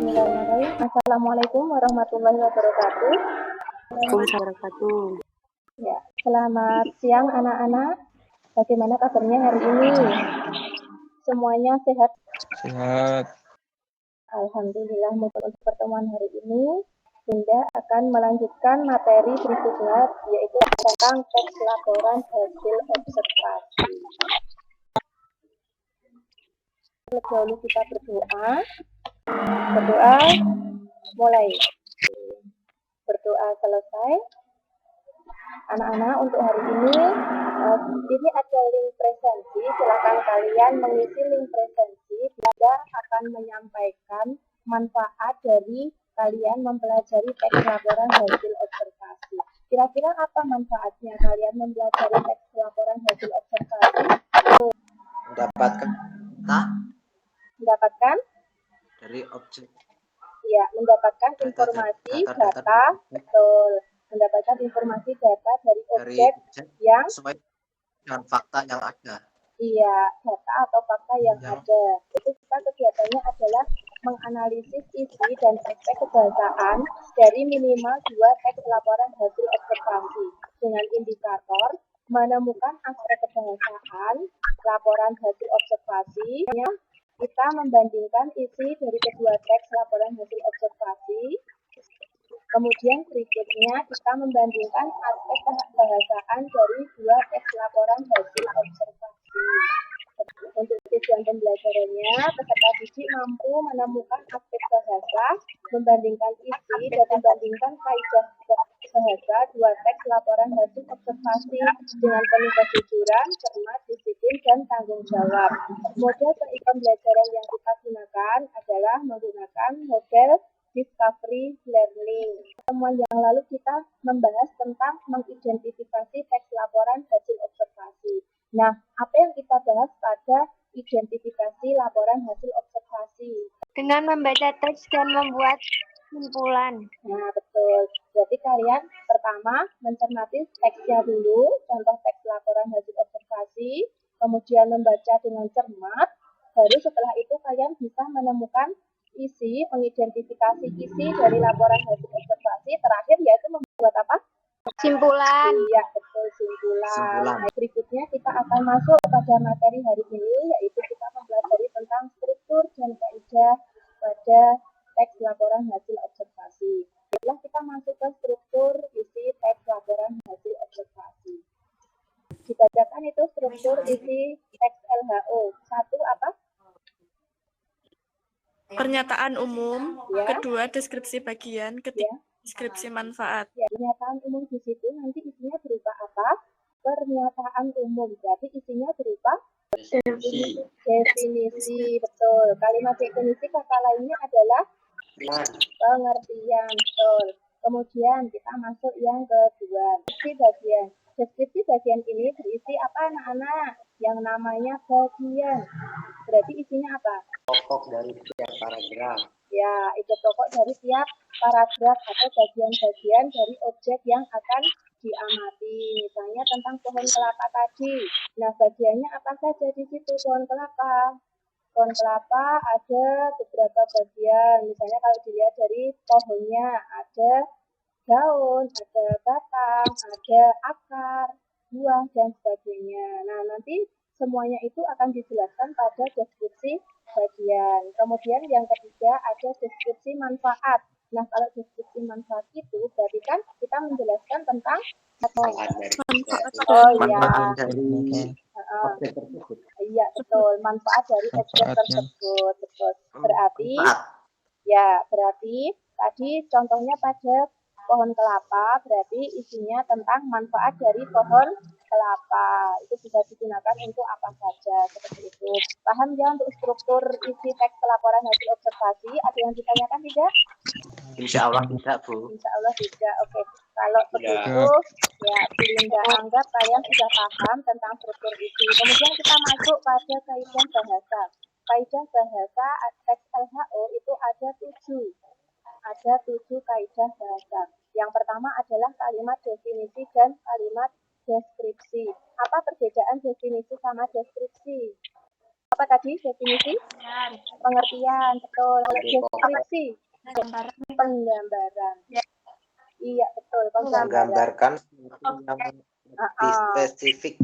Bismillahirrahmanirrahim. Assalamualaikum warahmatullahi wabarakatuh. Waalaikumsalam. Ya, selamat siang anak-anak. Bagaimana kabarnya hari ini? Semuanya sehat? Sehat. Alhamdulillah. Untuk pertemuan hari ini, Bunda akan melanjutkan materi berikutnya, yaitu tentang teks laporan hasil observasi. Terlebih dahulu kita berdoa. Berdoa mulai. Berdoa selesai. Anak-anak, untuk hari ini ada link presensi. Silakan kalian mengisi link presensi. Bunda akan menyampaikan manfaat dari kalian mempelajari teks laporan hasil observasi. Kira-kira apa manfaatnya kalian mempelajari teks laporan hasil observasi? Mendapatkan dari objek. Ya, mendapatkan informasi data, betul. Mendapatkan informasi data dari objek yang sesuai dengan fakta yang ada. Iya, data atau fakta yang ada. Itu kita kegiatannya adalah menganalisis isi dan aspek kebahasaan dari minimal 2 teks laporan hasil observasi dengan indikator menemukan aspek kebahasaan laporan hasil observasi. Kita membandingkan isi dari kedua teks laporan hasil observasi. Kemudian berikutnya kita membandingkan aspek kebahasaan dari 2 teks laporan hasil observasi. Untuk tujuan pembelajarannya, peserta didik mampu menemukan aspek bahasa, membandingkan isi, dan membandingkan kaidah bahasa 2 teks laporan hasil observasi dengan penuh kejujuran, cermat, disiplin, dan tanggung jawab. Model pembelajaran yang kita gunakan adalah menggunakan model discovery learning. Pertemuan yang lalu kita membahas tentang mengidentifikasi teks laporan hasil observasi. Nah, apa yang kita bahas pada identifikasi laporan hasil observasi? Dengan membaca teks dan membuat kesimpulan. Nah, betul. Jadi kalian pertama mencermati teksnya dulu, contoh teks laporan hasil observasi, kemudian membaca dengan cermat, baru setelah itu kalian bisa menemukan isi, mengidentifikasi isi dari laporan hasil observasi, terakhir yaitu membuat apa? Kesimpulan. Iya, betul, kesimpulan. Nah, berikutnya kita akan masuk pada materi hari ini, yaitu kita mempelajari tentang struktur dan kaidah pada teks laporan hasil observasi. Setelah kita masuk ke struktur isi teks laporan hasil observasi. Dibacakan itu struktur isi teks LHO. 1 apa? Pernyataan umum, Ya. kedua deskripsi bagian, ketiga deskripsi manfaat. Ya, pernyataan umum di situ nanti isinya berupa apa? Pernyataan umum. Jadi isinya berupa definisi. Betul. Kalimat definisi kata lainnya adalah pengertian. Betul. Kemudian kita masuk yang kedua. Deskripsi bagian ini berisi apa anak-anak? Yang namanya bagian. Berarti isinya apa? Pokok dari setiap paragraf. Ya, itu pokok dari tiap paragraf atau bagian-bagian dari objek yang akan diamati. Misalnya tentang pohon kelapa tadi. Nah, bagiannya apa saja di situ pohon kelapa? Pohon kelapa ada beberapa bagian. Misalnya kalau dilihat dari pohonnya ada daun, ada batang, ada akar, buah, dan sebagainya. Nah, nanti semuanya itu akan dijelaskan pada deskripsi bagian. Kemudian yang ketiga ada deskripsi manfaat. Nah, kalau deskripsi manfaat itu berarti kan kita menjelaskan tentang Manfaat dari objek tersebut. Iya, betul. Manfaat dari objek tersebut. Betul. Berarti tadi contohnya pada pohon kelapa, berarti isinya tentang manfaat dari pohon kelapa. Itu bisa digunakan untuk apa saja, seperti itu. Paham ya untuk struktur isi teks laporan hasil observasi? Ada yang ditanyakan tidak? Insya Allah tidak, Bu. Insya Allah tidak. Oke. Kalau begitu, ya Bunda anggap kalian sudah paham tentang struktur isi. Kemudian kita masuk pada kaidah bahasa. Kaidah bahasa teks LHO itu ada 7. Ada 7 kaidah bahasa. Yang pertama adalah kalimat definisi dan kalimat deskripsi. Apa perbedaan definisi sama deskripsi? Apa tadi definisi? Pengertian, betul. Deskripsi, penggambaran. Iya, betul, penggambaran. Menggambarkan yang lebih spesifik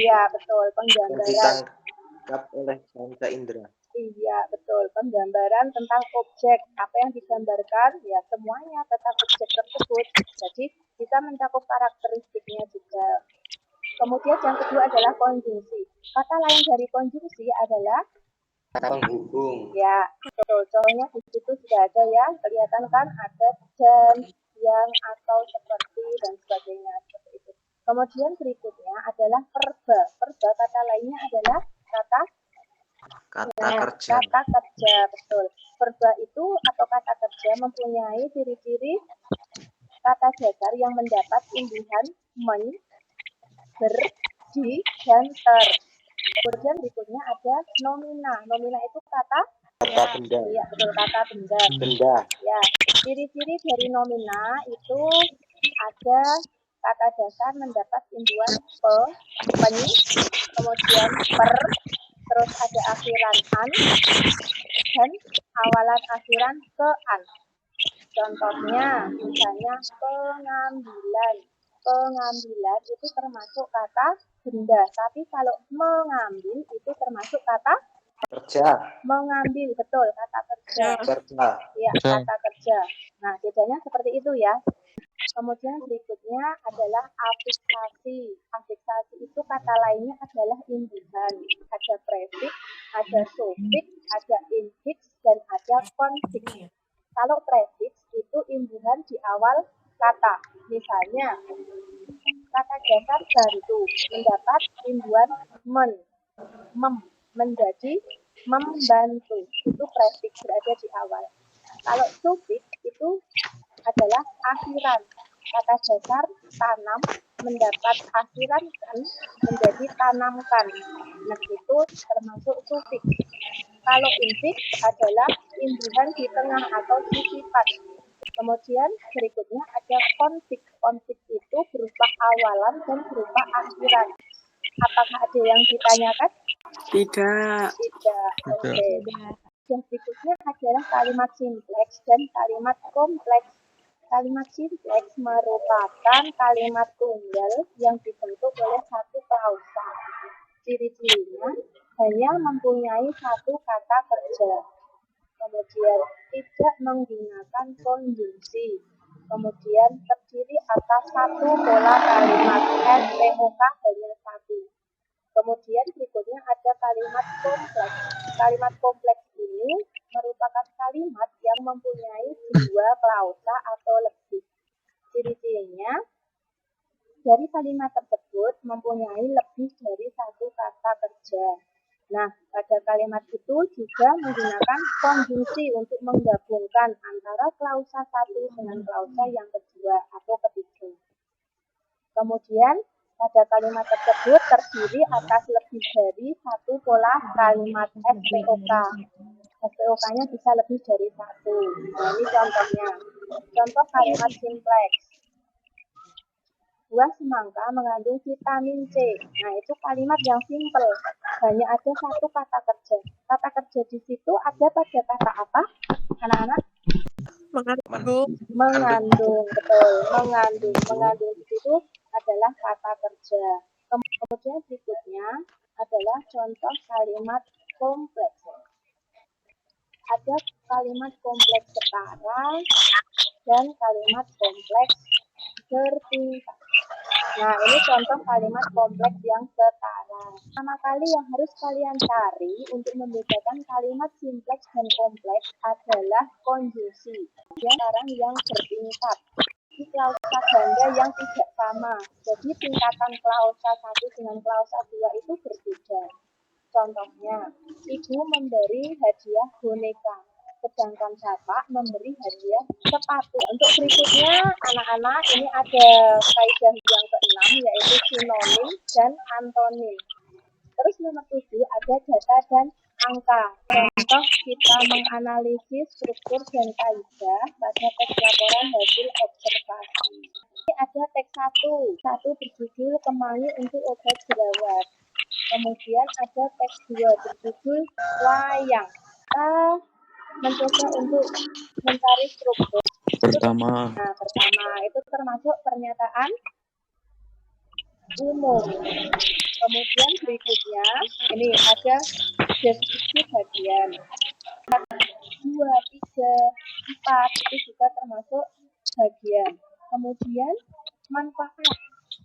Iya, betul, yang penggambaran. ditangkap oleh panca indera. Iya, betul, penggambaran tentang objek. Apa yang digambarkan? Ya, semuanya tentang objek tersebut. Jadi, bisa mencakup karakteristiknya juga. Kemudian yang kedua adalah konjungsi. Kata lain dari konjungsi adalah Penghubung. ya, betul. Contohnya di situ sudah ada ya, kelihatan kan ada dan, yang, atau, seperti, dan sebagainya. Seperti itu. Kemudian berikutnya adalah verba. Verba kata lainnya adalah kata kerja. Kata kerja, betul. Verba itu atau kata kerja mempunyai ciri-ciri kata dasar yang mendapat imbuhan men, ber, di, dan ter. Kemudian berikutnya ada nomina. Nomina itu kata benda. Iya, betul, kata benda. Benda. Ya, ciri-ciri dari nomina itu ada kata dasar mendapat imbuhan pe, pen, kemudian per, terus ada akhiran an, dan awalan akhiran ke an. Contohnya, misalnya pengambilan. Pengambilan itu termasuk kata benda, tapi kalau mengambil itu termasuk kata Kerja. mengambil, betul, kata kerja. Kerja. Ya, kata kerja. Nah, bedanya seperti itu ya. Kemudian berikutnya adalah afiksasi. Afiksasi itu kata lainnya adalah imbuhan. Ada prefix, ada suffix, ada infiks, dan ada konfiks. Kalau prefix itu imbuhan di awal kata. Misalnya, kata dasar bantu mendapat imbuhan men, mem, menjadi membantu. Itu prefix berada di awal. Kalau suffix itu adalah akhiran. Kata dasar tanam mendapat akhiran kan menjadi tanamkan. Nah, itu termasuk suffix. Kalau infiks adalah imbuhan di tengah atau sisipan. Kemudian berikutnya ada konfiks. Konfiks itu berupa awalan dan berupa akhiran. Apakah ada yang ditanyakan? Tidak. Tidak. Oke. Yang berikutnya adalah kalimat simpleks dan kalimat kompleks. Kalimat simpleks merupakan kalimat tunggal yang dibentuk oleh satu klausa. Ciri-cirinya hanya mempunyai satu kata kerja. Kemudian tidak menggunakan konjungsi. Kemudian terdiri atas satu pola kalimat SPOK hanya satu. Kemudian berikutnya ada kalimat kompleks. Kalimat kompleks ini merupakan kalimat yang mempunyai dua klausa atau lebih. Ciri-cirinya, dari kalimat tersebut mempunyai lebih dari satu kata kerja. Nah, pada kalimat itu juga menggunakan konjungsi untuk menggabungkan antara klausa satu dengan klausa yang kedua atau ketiga. Kemudian, pada kalimat tersebut terdiri atas lebih dari satu pola kalimat SPOK. SPOK-nya bisa lebih dari satu. Nah, ini contohnya. Contoh kalimat simpleks. Buah semangka mengandung vitamin C. Nah, itu kalimat yang simple. Hanya ada satu kata kerja. Kata kerja di situ ada pada kata apa, anak-anak? Mengandung, betul. Mengandung di situ adalah kata kerja. Kemudian berikutnya adalah contoh kalimat kompleks. Ada kalimat kompleks setara dan kalimat kompleks bertingkat. Nah, ini contoh kalimat kompleks yang setara. Pertama kali yang harus kalian cari untuk membedakan kalimat simpleks dan kompleks adalah konjungsi. Yang sekarang yang bertingkat. Di klausa ganda yang tidak sama. Jadi tingkatan klausa 1 dengan klausa 2 itu berbeda. Contohnya, ibu memberi hadiah boneka, sedangkan bapak memberi hadiah sepatu. Untuk berikutnya, anak-anak, ini ada kaidah yang ke-6, yaitu sinonim dan antonim. Terus nomor 7 ada data dan angka. Contoh kita menganalisis struktur dan kaidah pada teks laporan hasil observasi. Ini ada teks 1 berjudul Kemangi untuk obat jerawat. Kemudian ada teks 2 berjudul wayang. Kita mencoba untuk mencari struktur. Pertama, Pertama itu termasuk pernyataan umum. Kemudian berikutnya ini ada deskripsi bagian. 2, 3, 4 itu juga termasuk bagian. Kemudian manfaat.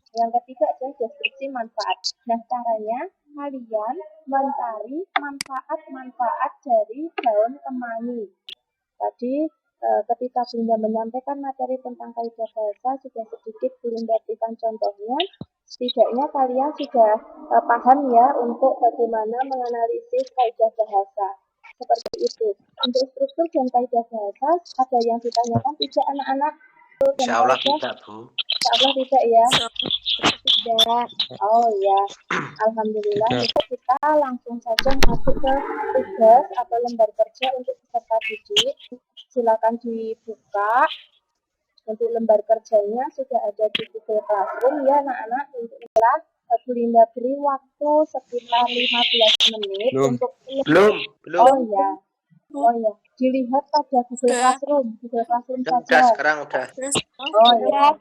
Yang ketiga adalah deskripsi manfaat. Nah, caranya kalian mencari manfaat-manfaat dari daun kemangi. Tadi ketika Bunda menyampaikan materi tentang kaidah bahasa, sudah sedikit Bunda berikan contohnya. Setidaknya kalian sudah paham ya untuk bagaimana menganalisis kaidah bahasa. Seperti itu. Untuk struktur dan kaidah bahasa, ada yang ditanyakan tidak anak-anak? Insya Allah tidak, Bu. Insya Allah tidak ya? Tidak. Oh ya, Alhamdulillah. Itu kita langsung saja masuk ke tugas atau lembar kerja untuk peserta didik. Silakan dibuka. Untuk lembar kerjanya sudah ada di Google Classroom ya anak-anak. Untuk itulah Bunda beri waktu sekitar 15 menit untuk Belum. Oh ya, dilihat pada Google Classroom Udah, saja. sekarang udah. Oh ya.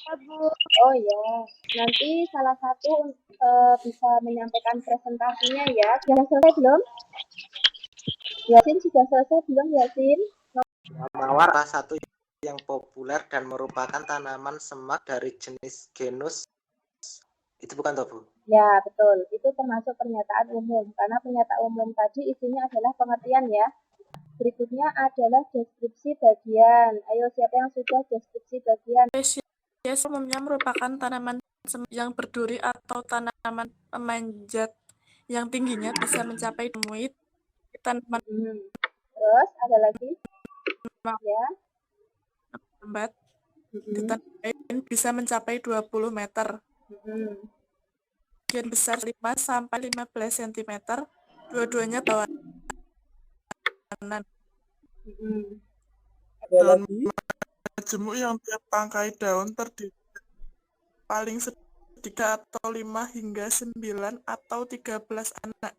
Bu. Oh ya, nanti salah satu bisa menyampaikan presentasinya ya. Sudah selesai belum? Yasin sudah selesai belum Yasin? Mawar salah satu yang populer dan merupakan tanaman semak dari jenis genus. Itu bukan toh, Bu? Ya betul, itu termasuk pernyataan umum. Karena pernyataan umum tadi isinya adalah pengertian ya. Berikutnya adalah deskripsi bagian. Ayo siapa yang sudah deskripsi bagian? Spesies umumnya merupakan tanaman yang berduri atau tanaman pemanjat yang tingginya bisa mencapai 2 meter. Tanaman Terus ada lagi? Ya. lambat ditandai bisa mencapai 20 meter. Bagian besar 5 sampai 15 cm. Dua-duanya bawah kanan. Daun majemuk yang tiap tangkai daun terdiri paling sedikit atau 5 hingga 9 atau 13 anak.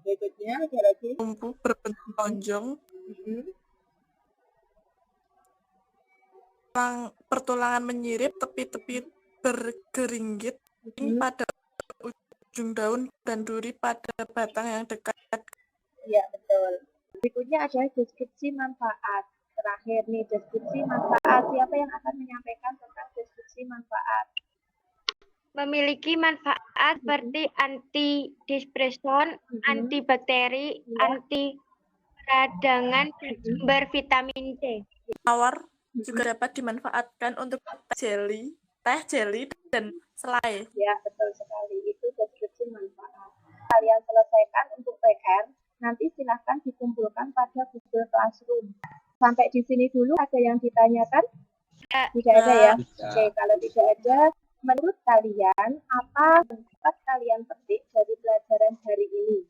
Berikutnya ada lagi. Tumbuh berbentuk lonjong. Pertulangan menyirip, tepi-tepi bergeringgit pada ujung daun dan duri pada batang yang dekat. Iya, betul. Berikutnya adalah deskripsi manfaat. Terakhir nih, deskripsi manfaat. Siapa yang akan menyampaikan tentang deskripsi manfaat? Memiliki manfaat seperti antidepresan, antibakteri, anti peradangan, dan sumber vitamin C. Mawar juga dapat dimanfaatkan untuk teh jeli, dan selai. Ya, betul sekali. Itu deskripsi manfaat. Kalian selesaikan untuk PR, nanti silahkan dikumpulkan pada Google Classroom. Sampai di sini dulu ada yang ditanyakan? Tidak ada ya? Oke, kalau tidak ada, menurut kalian, apa yang dapat kalian petik dari pelajaran hari ini?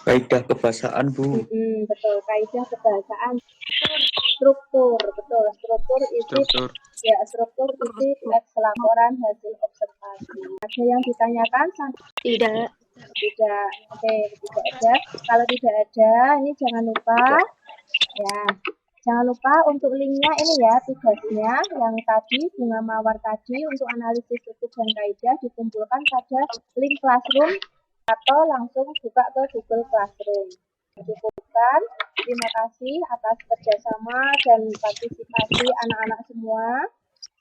kaidah kebahasaan, Bu. Betul, kaidah kebahasaan. Struktur, betul. Struktur isi teks laporan hasil observasi. Ada yang ditanyakan? Tidak. Tidak. Oke, tidak ada. Kalau tidak ada, ini jangan lupa. Ya, jangan lupa untuk linknya ini ya, tugasnya yang tadi, Bunga Mawar tadi, untuk analisis struktur dan kaidah dikumpulkan pada link Classroom atau langsung buka ke Google Classroom. Cukupkan. Terima kasih atas kerjasama dan partisipasi anak-anak semua.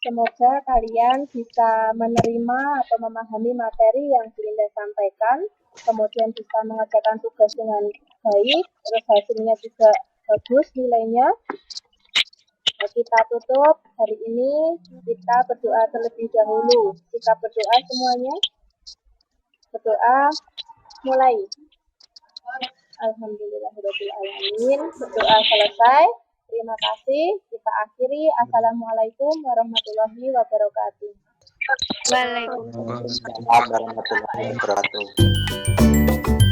Semoga kalian bisa menerima atau memahami materi yang Bunda sampaikan, kemudian bisa mengerjakan tugas dengan baik, terus hasilnya juga bagus nilainya. Kita tutup hari ini, kita berdoa terlebih dahulu. Kita berdoa semuanya. Berdoa mulai. Alhamdulillahirrahmanirrahim. Berdoa selesai. Terima kasih. Kita akhiri. Assalamualaikum warahmatullahi wabarakatuh. Waalaikumsalam. Warahmatullahi wabarakatuh.